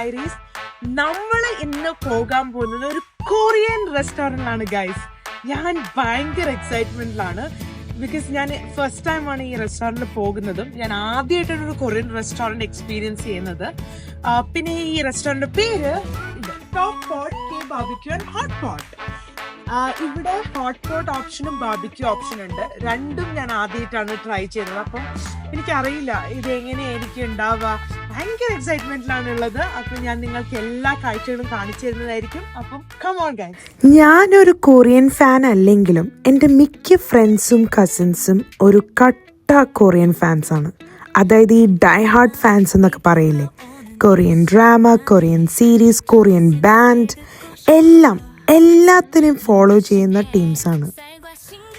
Diaries. നമ്മൾ ഇന്ന് പോകാൻ പോകുന്നത് ഒരു കൊറിയൻ റെസ്റ്റോറൻറ്റിലാണ് ഗൈസ്. ഞാൻ ഭയങ്കര എക്സൈറ്റ്മെന്റിലാണ്. ബിക്കോസ് ഞാൻ ഫസ്റ്റ് ടൈമാണ് ഈ റെസ്റ്റോറൻറ്റിൽ പോകുന്നതും ഞാൻ ആദ്യമായിട്ടാണ് ഒരു കൊറിയൻ റെസ്റ്റോറൻറ്റ് എക്സ്പീരിയൻസ് ചെയ്യുന്നത്. പിന്നെ ഈ റെസ്റ്റോറൻറ്റ് പേര് top pot K barbecue and hot pot. ഇവിടെ ഹോട്ട് പോട്ട് ഓപ്ഷനും ബാർബിക്യൂ ഓപ്ഷനും ഉണ്ട്. രണ്ടും ഞാൻ ആദ്യമായിട്ടാണ് ട്രൈ ചെയ്തത്. അപ്പം എനിക്കറിയില്ല ഇത് എങ്ങനെയായിരിക്കും ഉണ്ടാവുക. ഭയങ്കര എക്സൈറ്റ്മെന്റിലാണ് ഉള്ളത്. അപ്പം ഞാൻ നിങ്ങൾക്ക് എല്ലാ കാഴ്ചകളും കാണിച്ചു തരുന്നതായിരിക്കും. അപ്പം കം ഓൺ ഗൈസ്. ഞാനൊരു കൊറിയൻ ഫാൻ അല്ലെങ്കിലും എൻ്റെ മിക്ക ഫ്രണ്ട്സും കസിൻസും ഒരു കട്ട കൊറിയൻ ഫാൻസാണ്. അതായത് ഈ ഡൈ ഹാർഡ് ഫാൻസ് എന്നൊക്കെ പറയില്ലേ, Korean drama, Korean series, Korean band, എല്ലാത്തിനെയും ഫോളോ ചെയ്യുന്ന ടീംസാണ്.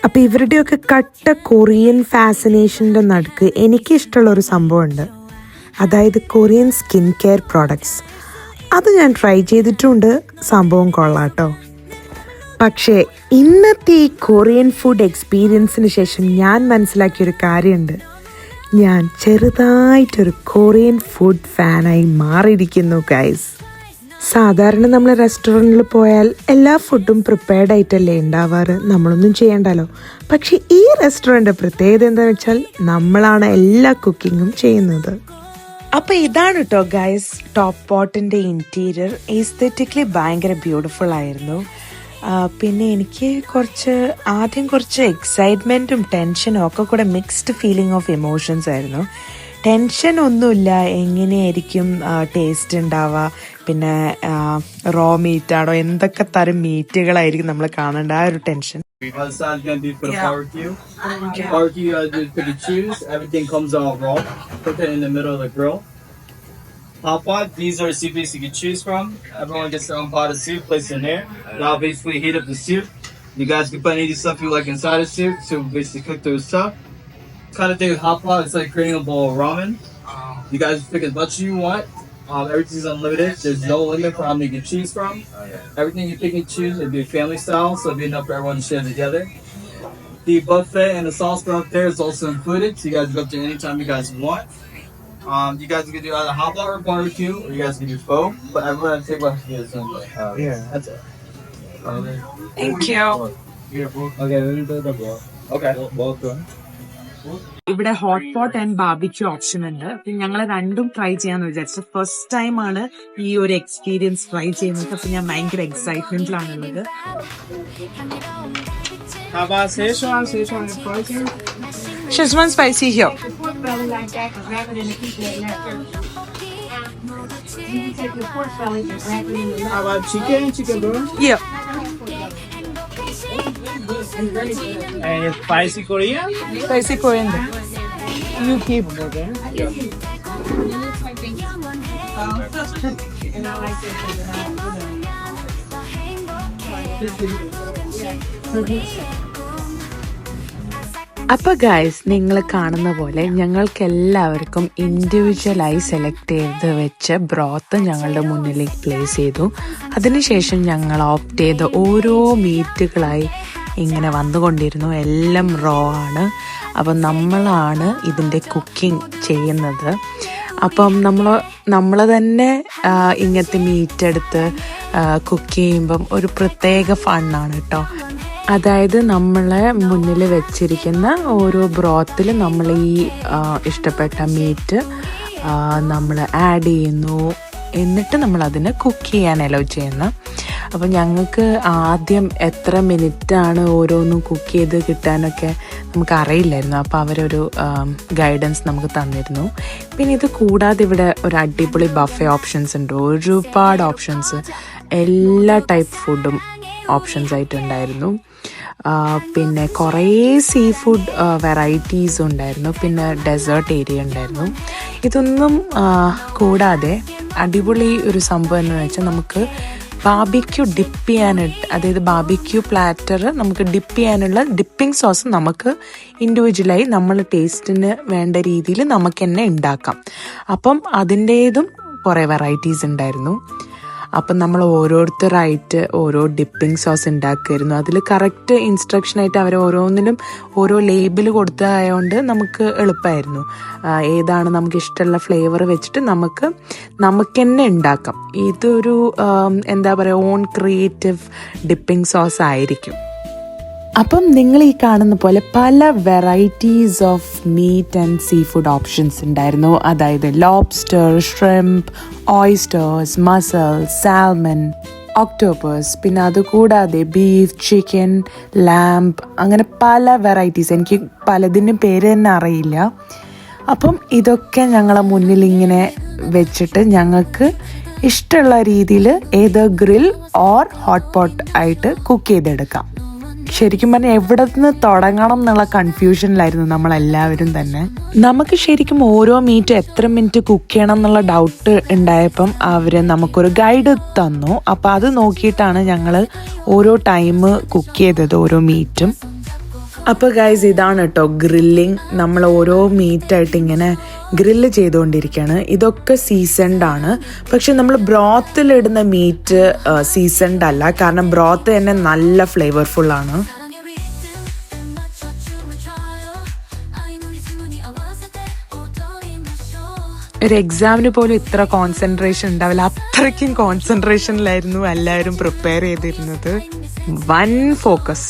അപ്പോൾ ഇവരുടെയൊക്കെ കട്ട കൊറിയൻ ഫാസിനേഷൻ്റെ നടുക്ക് എനിക്കിഷ്ടമുള്ളൊരു സംഭവമുണ്ട്. അതായത് കൊറിയൻ സ്കിൻ കെയർ പ്രോഡക്ട്സ്. അത് ഞാൻ ട്രൈ ചെയ്തിട്ടുണ്ട്. സംഭവം കൊള്ളാട്ടോ. പക്ഷേ ഇന്നത്തെ ഈ കൊറിയൻ ഫുഡ് എക്സ്പീരിയൻസിന് ശേഷം ഞാൻ മനസ്സിലാക്കിയൊരു കാര്യമുണ്ട്. ഞാൻ ചെറുതായിട്ടൊരു കൊറിയൻ ഫുഡ് ഫാനായി മാറിയിരിക്കുന്നു ഗൈസ്. സാധാരണ നമ്മൾ റെസ്റ്റോറൻറ്റിൽ പോയാൽ എല്ലാ ഫുഡും പ്രിപ്പയർഡ് ആയിട്ടല്ലേ ഉണ്ടാവാറ്, നമ്മളൊന്നും ചെയ്യണ്ടല്ലോ. പക്ഷെ ഈ റെസ്റ്റോറൻറ്റ് പ്രത്യേകത എന്താണെന്ന് വെച്ചാൽ നമ്മളാണ് എല്ലാ കുക്കിങ്ങും ചെയ്യുന്നത്. അപ്പോൾ ഇതാണ് കേട്ടോ ഗൈസ് ടോപ്പ് പോട്ടിൻ്റെ ഇൻറ്റീരിയർ. എസ്തെറ്റിക്കലി ഭയങ്കര ബ്യൂട്ടിഫുൾ ആയിരുന്നു. പിന്നെ എനിക്ക് ആദ്യം കുറച്ച് എക്സൈറ്റ്മെൻറ്റും ടെൻഷനും ഒക്കെ കൂടെ മിക്സ്ഡ് ഫീലിംഗ് ഓഫ് ഇമോഷൻസ് ആയിരുന്നു. ടെൻഷൻ ഒന്നുമില്ല, എങ്ങനെയായിരിക്കും ടേസ്റ്റ് ഉണ്ടാവുക, പിന്നെ റോ മീറ്റ് ആണോ, എന്തൊക്കെ തരം മീറ്റുകളായിരിക്കും നമ്മൾ കാണേണ്ട, ആ ഒരു tension. Hot pot, these are recipes you can choose from. Everyone gets their own pot of soup, place it in there. That'll basically heat up the soup. You guys can put any of the stuff you like inside the soup to basically cook those stuff. Kind of thing with hot pot, it's like creating a bowl of ramen. You guys pick as much as you want. Everything's unlimited. There's no limit for how many you can choose from. Everything you pick and choose, it'll be family style, so it'll be enough for everyone to share together. The buffet and the sauce bar up there is also included, so you guys go up there anytime you guys want. You guys can do either hot pot or barbecue, or you guys can do both. But everyone has to take what you guys Yeah. That's it. Thank you. Okay, let me put the bowl. Okay. Both. ഇവിടെ hot pot and barbecue option ഉണ്ട്. ഞങ്ങൾ രണ്ടും try ചെയ്യാന്ന് വിചാരിച്ചു. First time ആണ് ഈ ഒരു experience try ചെയ്യുന്നത്. അപ്പൊ ഞാൻ ഭയങ്കര എക്സൈറ്റ്മെന്റിലാണുള്ളത്. Szechuan spicy here. How about chicken burn? Yeah. And it's spicy Korean? Spicy Korean. You keep. അപ്പോൾ ഗൈസ്, നിങ്ങൾ കാണുന്ന പോലെ ഞങ്ങൾക്ക് എല്ലാവർക്കും ഇൻഡിവിജ്വലായി സെലക്ട് ചെയ്ത് വെച്ച് ബ്രോത്ത് ഞങ്ങളുടെ മുന്നിലേക്ക് പ്ലേസ് ചെയ്തു. അതിനുശേഷം ഞങ്ങൾ ഓപ്റ്റ് ചെയ്ത ഓരോ മീറ്റുകളായി ഇങ്ങനെ വന്നുകൊണ്ടിരുന്നു. എല്ലാം റോ ആണ്. അപ്പം നമ്മളാണ് ഇതിൻ്റെ കുക്കിംഗ് ചെയ്യുന്നത്. അപ്പം നമ്മൾ തന്നെ ഇങ്ങനത്തെ മീറ്റ് എടുത്ത് കുക്ക് ചെയ്യുമ്പം ഒരു പ്രത്യേക ഫണ്ണാണ് കേട്ടോ. അതായത് നമ്മളെ മുന്നിൽ വെച്ചിരിക്കുന്ന ഓരോ ബ്രോത്തിൽ നമ്മൾ ഈ ഇഷ്ടപ്പെട്ട മീറ്റ് നമ്മൾ ആഡ് ചെയ്യുന്നു. എന്നിട്ട് നമ്മളതിനെ കുക്ക് ചെയ്യാൻ അലോ ചെയ്യുന്നു. അപ്പോൾ ഞങ്ങൾക്ക് ആദ്യം എത്ര മിനിറ്റാണ് ഓരോന്നും കുക്ക് ചെയ്ത് കിട്ടാനൊക്കെ നമുക്ക് അറിയില്ലായിരുന്നു. അപ്പോൾ അവരൊരു ഗൈഡൻസ് നമുക്ക് തന്നിരുന്നു. പിന്നെ ഇത് കൂടാതെ ഇവിടെ ഒരു അടിപൊളി ബഫേ ഓപ്ഷൻസ് ഉണ്ട്. ഒരുപാട് ഓപ്ഷൻസ്, എല്ലാ ടൈപ്പ് ഫുഡും ഓപ്ഷൻസ് ആയിട്ടുണ്ടായിരുന്നു. പിന്നെ കുറേ സീ ഫുഡ് വെറൈറ്റീസ് ഉണ്ടായിരുന്നു. പിന്നെ ഡെസേർട്ട് ഏരിയ ഉണ്ടായിരുന്നു. ഇതൊന്നും കൂടാതെ അടിപൊളി ഒരു സംഭവം എന്ന് വെച്ചാൽ നമുക്ക് ബാർബിക്യൂ ഡിപ്പ് ചെയ്യാനായിട്ട്, അതായത് ബാർബിക്യൂ പ്ലാറ്റർ നമുക്ക് ഡിപ്പ് ചെയ്യാനുള്ള ഡിപ്പിംഗ് സോസ് നമുക്ക് ഇൻഡിവിജ്വലായി നമ്മൾ ടേസ്റ്റിന് വേണ്ട രീതിയിൽ നമുക്ക് തന്നെ ഉണ്ടാക്കാം. അപ്പം അതിൻ്റേതും കുറേ വെറൈറ്റീസ് ഉണ്ടായിരുന്നു. അപ്പം നമ്മൾ ഓരോരുത്തരായിട്ട് ഓരോ ഡിപ്പിംഗ് സോസ് ഉണ്ടാക്കുമായിരുന്നു. അതിൽ കറക്റ്റ് ഇൻസ്ട്രക്ഷനായിട്ട് അവർ ഓരോന്നിനും ഓരോ ലേബിൾ കൊടുത്തതായതുകൊണ്ട് നമുക്ക് എളുപ്പമായിരുന്നു. ഏതാണ് നമുക്ക് ഇഷ്ടമുള്ള ഫ്ലേവർ വെച്ചിട്ട് നമുക്ക് തന്നെ ഉണ്ടാക്കാം. ഇതൊരു എന്താ പറയുക, ഓൺ ക്രിയേറ്റീവ് ഡിപ്പിംഗ് സോസ് ആയിരിക്കും. അപ്പം നിങ്ങൾ ഈ കാണുന്ന പോലെ പല varieties of meet and sea food options ഉണ്ടായിരുന്നു. അതായത് lobster, shrimp, oysters, muscle, salmon, octopus, പിന്നെ അതുകൂടാതെ ബീഫ്, ചിക്കൻ, ലാംബ്, അങ്ങനെ പല വെറൈറ്റീസ്. എനിക്ക് പലതിനും പേര് തന്നെ അറിയില്ല. അപ്പം ഇതൊക്കെ ഞങ്ങളെ മുന്നിൽ ഇങ്ങനെ വെച്ചിട്ട് ഞങ്ങൾക്ക് ഇഷ്ടമുള്ള രീതിയിൽ ഏത് ഗ്രിൽ ഓർ ഹോട്ട് പോട്ട് ആയിട്ട് കുക്ക് ചെയ്തെടുക്കാം. ശരിക്കും പറഞ്ഞാൽ എവിടെ നിന്ന് തുടങ്ങണം എന്നുള്ള കൺഫ്യൂഷനിലായിരുന്നു നമ്മളെല്ലാവരും തന്നെ. നമുക്ക് ശരിക്കും ഓരോ മീറ്റും എത്ര മിനിറ്റ് കുക്ക് ചെയ്യണം എന്നുള്ള ഡൗട്ട് ഉണ്ടായപ്പം അവർ നമുക്കൊരു ഗൈഡ് തന്നു. അപ്പം അത് നോക്കിയിട്ടാണ് ഞങ്ങൾ ഓരോ ടൈം കുക്ക് ചെയ്തത്, ഓരോ മീറ്റും. അപ്പോൾ ഗൈസ് ഇതാണ് കേട്ടോ ഗ്രില്ലിങ്. നമ്മൾ ഓരോ മീറ്റായിട്ട് ഇങ്ങനെ ഗ്രില്ല് ചെയ്തുകൊണ്ടിരിക്കുകയാണ്. ഇതൊക്കെ സീസൺഡ് ആണ്. പക്ഷെ നമ്മൾ ബ്രോത്തിലിടുന്ന മീറ്റ് സീസൺഡ് അല്ല, കാരണം ബ്രോത്ത് തന്നെ നല്ല ഫ്ലേവർഫുള്ളാണ്. ഒരു എക്സാമിന് പോലും ഇത്ര കോൺസെൻട്രേഷൻ ഉണ്ടാവില്ല, അത്രയ്ക്കും കോൺസെൻട്രേഷനിലായിരുന്നു എല്ലാവരും പ്രിപ്പയർ ചെയ്തിരുന്നത്. One focus.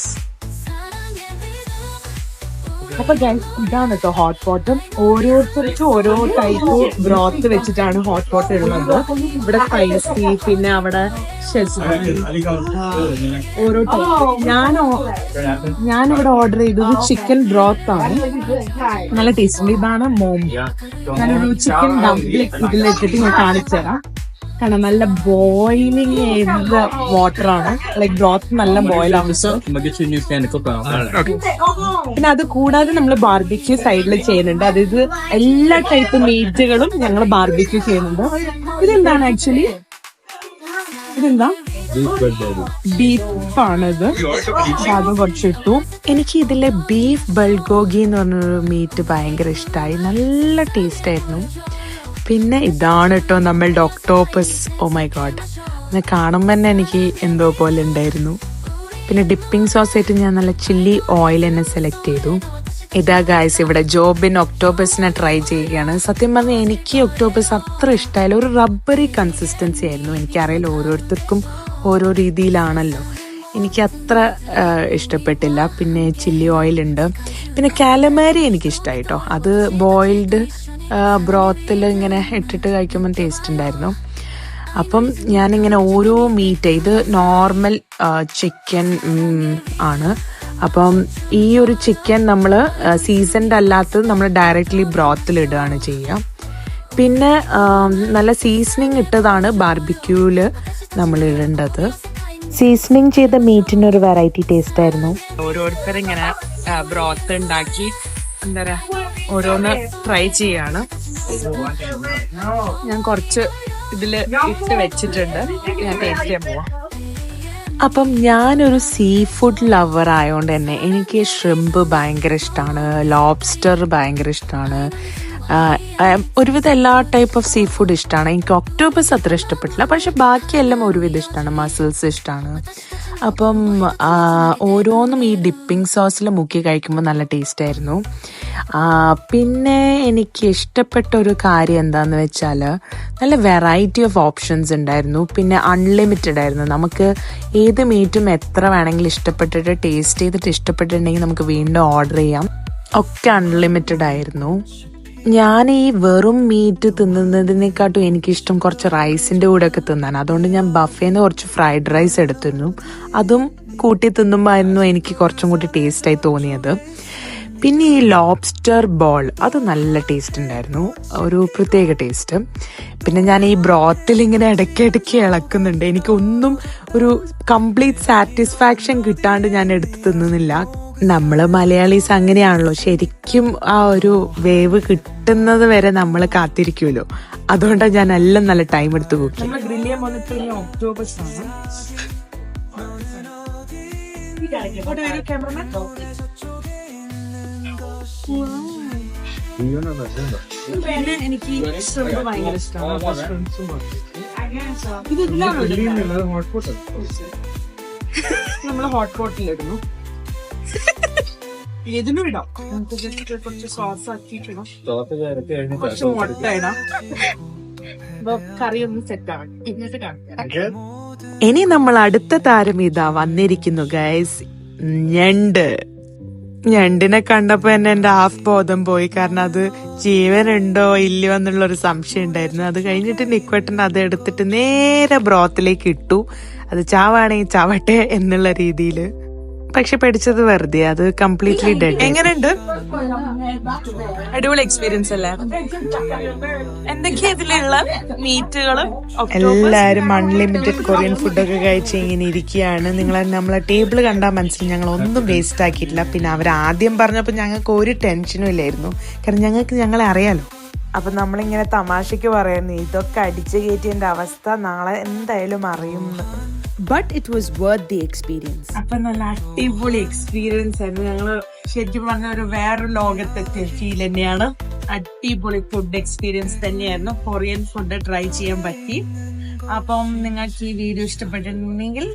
അപ്പൊ ഇതാണ് കേട്ടോ ഹോട്ട് പോട്ട്. ഓരോരുത്തർക്കും ഓരോ ടൈപ്പ് ബ്രോത്ത് വെച്ചിട്ടാണ് ഹോട്ട് പോട്ട് ഇടുന്നത്. ഇവിടെ സ്പൈസി, പിന്നെ അവിടെ ഓരോ ടൈപ്പ്. ഞാനിവിടെ ഓർഡർ ചെയ്തത് ചിക്കൻ ബ്രോത്ത് ആണ്. നല്ല ടേസ്റ്റ് ഉണ്ട്. ഇതാണ് മോം. ഞാനൊരു ചിക്കൻ ഡംപ്ലിംഗ് ഇതിലിട്ടിട്ട് ഞാൻ കാണിച്ചു തരാം. കാരണം നല്ല ബോയിലിംഗ് ചെയ്ത വാട്ടറാണ്. ലൈക് ബ്രോത്ത് നല്ല ബോയിൽ ആവശ്യം. പിന്നെ അത് കൂടാതെ നമ്മൾ ബാർബിക്യൂ സൈഡിൽ ചെയ്യുന്നുണ്ട്. അതായത് എല്ലാ ടൈപ്പ് മീറ്റുകളും ഞങ്ങൾ ബാർബിക്യൂ ചെയ്യുന്നുണ്ട്. ഇതെന്താണ് ആക്ച്വലി? ഇതെന്താ? ബീഫാണിത്. അത് കുറച്ചിട്ടു. എനിക്ക് ഇതിലെ ബീഫ് ബൾഗോഗി എന്ന് പറഞ്ഞൊരു മീറ്റ് ഭയങ്കര ഇഷ്ടമായി. നല്ല ടേസ്റ്റ് ആയിരുന്നു. പിന്നെ ഇതാണ് കേട്ടോ നമ്മളുടെ ഒക്ടോപ്പസ്. ഓ മൈ ഗോഡ്, അത് കാണുമ്പോൾ തന്നെ എനിക്ക് എന്തോ പോലെ ഉണ്ടായിരുന്നു. പിന്നെ ഡിപ്പിംഗ് സോസ് ആയിട്ട് ഞാൻ നല്ല ചില്ലി ഓയിൽ തന്നെ സെലക്ട് ചെയ്തു. ഇതാ ഗായ്സ്, ഇവിടെ ജോബിൻ ഒക്ടോപ്പസിനെ ട്രൈ ചെയ്യുകയാണ്. സത്യം പറഞ്ഞാൽ എനിക്ക് ഒക്ടോപ്പസ് അത്ര ഇഷ്ടമായില്ല. ഒരു റബ്ബറി കൺസിസ്റ്റൻസി ആയിരുന്നു. എനിക്കറിയില്ല, ഓരോരുത്തർക്കും ഓരോ രീതിയിലാണല്ലോ. എനിക്ക് അത്ര ഇഷ്ടപ്പെട്ടില്ല. പിന്നെ ചില്ലി ഓയിൽ ഉണ്ട്. പിന്നെ കാലമാരി എനിക്കിഷ്ടമായി കേട്ടോ. അത് ബോയിൽഡ് ബ്രോത്തിൽ ഇങ്ങനെ ഇട്ടിട്ട് കഴിക്കുമ്പോൾ ടേസ്റ്റ് ഉണ്ടായിരുന്നു. അപ്പം ഞാനിങ്ങനെ ഓരോ മീറ്റ്, ഇത് നോർമൽ ചിക്കൻ ആണ്. അപ്പം ഈ ഒരു ചിക്കൻ നമ്മൾ സീസൺഡ് അല്ലാത്തത് നമ്മൾ ഡയറക്റ്റ്ലി ബ്രോത്തിൽ ഇടുകയാണ് ചെയ്യുക. പിന്നെ നല്ല സീസണിങ് ഇട്ടതാണ് ബാർബിക്യൂവിൽ നമ്മൾ ഇടേണ്ടത്. സീസണിങ് ചെയ്ത മീറ്റിനൊരു വെറൈറ്റി ടേസ്റ്റ് ആയിരുന്നു. ഓരോരുത്തരിങ്ങനെ ബ്രോത്ത് ഉണ്ടാക്കി എന്താ പറയാ ഓരോന്ന് ട്രൈ ചെയ്യാണ്. ഞാൻ കുറച്ച് ഇതില് ഇട്ട് വെച്ചിട്ടുണ്ട്. ഞാൻ ടേസ്റ്റ് ചെയ്യാൻ പോവാം. അപ്പം ഞാനൊരു സീ ഫുഡ് ലവർ ആയതുകൊണ്ട് തന്നെ എനിക്ക് ഷ്രിംപ് ഭയങ്കര ഇഷ്ടമാണ്, ലോബ്സ്റ്റർ ഭയങ്കര ഇഷ്ടമാണ്, ഒരുവിധം എല്ലാ ടൈപ്പ് ഓഫ് സീ ഫുഡ് ഇഷ്ടമാണ്. എനിക്ക് ഒക്ടോപ്പസ് അത്ര ഇഷ്ടപ്പെട്ടില്ല, പക്ഷെ ബാക്കിയെല്ലാം ഒരുവിധം ഇഷ്ടമാണ്. മസിൽസ് ഇഷ്ടമാണ്. അപ്പം ഓരോന്നും ഈ ഡിപ്പിംഗ് സോസിൽ മുക്കി കഴിക്കുമ്പോൾ നല്ല ടേസ്റ്റ് ആയിരുന്നു. പിന്നെ എനിക്ക് ഇഷ്ടപ്പെട്ട ഒരു കാര്യം എന്താണെന്ന് വെച്ചാൽ നല്ല വെറൈറ്റി ഓഫ് ഓപ്ഷൻസ് ഉണ്ടായിരുന്നു. പിന്നെ അൺലിമിറ്റഡ് ആയിരുന്നു. നമുക്ക് ഏത് മീറ്റും എത്ര വേണമെങ്കിലും ഇഷ്ടപ്പെട്ടിട്ട് ടേസ്റ്റ് ചെയ്തിട്ട് ഇഷ്ടപ്പെട്ടിട്ടുണ്ടെങ്കിൽ നമുക്ക് വീണ്ടും ഓർഡർ ചെയ്യാം. ഒക്കെ അൺലിമിറ്റഡ് ആയിരുന്നു. ഞാൻ ഈ വെറും മീറ്റ് തിന്നുന്നതിനെക്കാട്ടും എനിക്കിഷ്ടം കുറച്ച് റൈസിൻ്റെ കൂടെ ഒക്കെ തിന്നാൻ. അതുകൊണ്ട് ഞാൻ ബഫേന്ന് കുറച്ച് ഫ്രൈഡ് റൈസ് എടുത്തിരുന്നു. അതും കൂട്ടി തിന്നുമ്പോൾ ആയിരുന്നു എനിക്ക് കുറച്ചും കൂടി ടേസ്റ്റായി തോന്നിയത്. പിന്നെ ഈ ലോബ്സ്റ്റർ ബോൾ, അത് നല്ല ടേസ്റ്റ് ഉണ്ടായിരുന്നു, ഒരു പ്രത്യേക ടേസ്റ്റ്. പിന്നെ ഞാൻ ഈ ബ്രോത്തിൽ ഇങ്ങനെ ഇടയ്ക്കിടയ്ക്ക് ഇളക്കുന്നുണ്ട്. എനിക്കൊന്നും ഒരു കംപ്ലീറ്റ് സാറ്റിസ്ഫാക്ഷൻ കിട്ടാണ്ട് ഞാൻ എടുത്ത് തിന്നുന്നില്ല. നമ്മൾ മലയാളീസ് അങ്ങനെയാണല്ലോ, ശരിക്കും ആ ഒരു വേവ് കിട്ടുന്നത് വരെ നമ്മൾ കാത്തിരിക്കുമല്ലോ. അതുകൊണ്ടാണ് ഞാൻ എല്ലാം നല്ല ടൈം എടുത്ത് കുക്ക്. പിന്നെ എനിക്ക് ഷ്രിംപ് ഭയങ്കര ഇഷ്ടമാണ്. ഇത് ഇതിലാണ് നമ്മള് ഹോട്ട് പോട്ടിൽ ഇടുന്നു. ഇതിനും ഇടാം. നമുക്ക് ജസ്റ്റ് കുറച്ച് സോസ് ആക്കിയിട്ടിടാം, കുറച്ച് മുട്ട ഇടാം. അപ്പൊ കറി ഒന്ന് സെറ്റ് ആവാം. എന്നിട്ട് കാണിക്കാം. ഇനി നമ്മൾ അടുത്ത താരം ഇതാ വന്നിരിക്കുന്നു ഗൈസ്. ഞണ്ടിനെ കണ്ടപ്പോ തന്നെ എന്റെ ഹാഫ് ബോധം പോയി. കാരണം അത് ജീവനുണ്ടോ ഇല്ലയോ എന്നുള്ളൊരു സംശയം ഉണ്ടായിരുന്നു. അത് കഴിഞ്ഞിട്ട് നിക്വട്ടൻ അത് എടുത്തിട്ട് നേരെ ബ്രോത്തിലേക്ക് ഇട്ടു. അത് ചാവാണെങ്കിൽ ചാവട്ടെ എന്നുള്ള രീതിയില്. പക്ഷെ പഠിച്ചത് വെറുതെ, അത് കംപ്ലീറ്റ്ലി ഡെഡ്. എങ്ങനെയുണ്ട്? അടിപൊളി എക്സ്പീരിയൻസ് അല്ലേ? എന്തൊക്കെയാ ഇതിലുള്ള മീറ്റുകള്? എല്ലാരും അൺലിമിറ്റഡ് കൊറിയൻ ഫുഡൊക്കെ കഴിച്ച് ഇങ്ങനെ ഇരിക്കുകയാണ്. നമ്മളെ ടേബിൾ കണ്ടാൽ മനസ്സിലായി ഞങ്ങൾ ഒന്നും വേസ്റ്റ് ആക്കിയിട്ടില്ല. പിന്നെ അവർ ആദ്യം പറഞ്ഞപ്പോൾ ഞങ്ങൾക്ക് ഒരു ടെൻഷനും ഇല്ലായിരുന്നു, കാരണം ഞങ്ങളെ അറിയാലോ. അപ്പൊ നമ്മളിങ്ങനെ തമാശക്ക് പറയുന്നു, ഇതൊക്കെ അടിച്ചു കയറ്റിയതിന്റെ അവസ്ഥ നാളെ എന്തായാലും അറിയും. But it was worth the experience. അപ്പൊ നല്ല അടിപൊളി എക്സ്പീരിയൻസ് ആയിരുന്നു. ഞങ്ങള് ശരിക്കും പറഞ്ഞ വേറൊരു ലോകത്തെത്തിയ ഫീൽ തന്നെയാണ്. അടിപൊളി ഫുഡ് എക്സ്പീരിയൻസ് തന്നെയായിരുന്നു. കൊറിയൻ ഫുഡ് ട്രൈ ചെയ്യാൻ പറ്റി. അപ്പം നിങ്ങൾക്ക് ഈ വീഡിയോ ഇഷ്ടപ്പെട്ടിട്ടുണ്ടെങ്കിൽ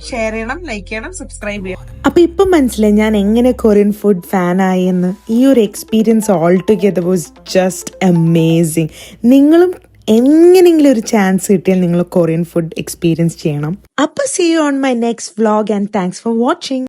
ഷെയർ ചെയ്യണം, ലൈക്ക് ചെയ്യണം, സബ്സ്ക്രൈബ് ചെയ്യണം. അപ്പൊ ഇപ്പൊ മനസ്സിലായി ഞാൻ എങ്ങനെ കൊറിയൻ ഫുഡ് ഫാൻ ആയി എന്ന്. ഈ ഒരു experience all together was just amazing. നിങ്ങളും എങ്ങനെയെങ്കിലും ഒരു ചാൻസ് കിട്ടിയാൽ നിങ്ങൾ കൊറിയൻ ഫുഡ് എക്സ്പീരിയൻസ് ചെയ്യണം. അപ്പൊ see you on my next vlog and thanks for watching.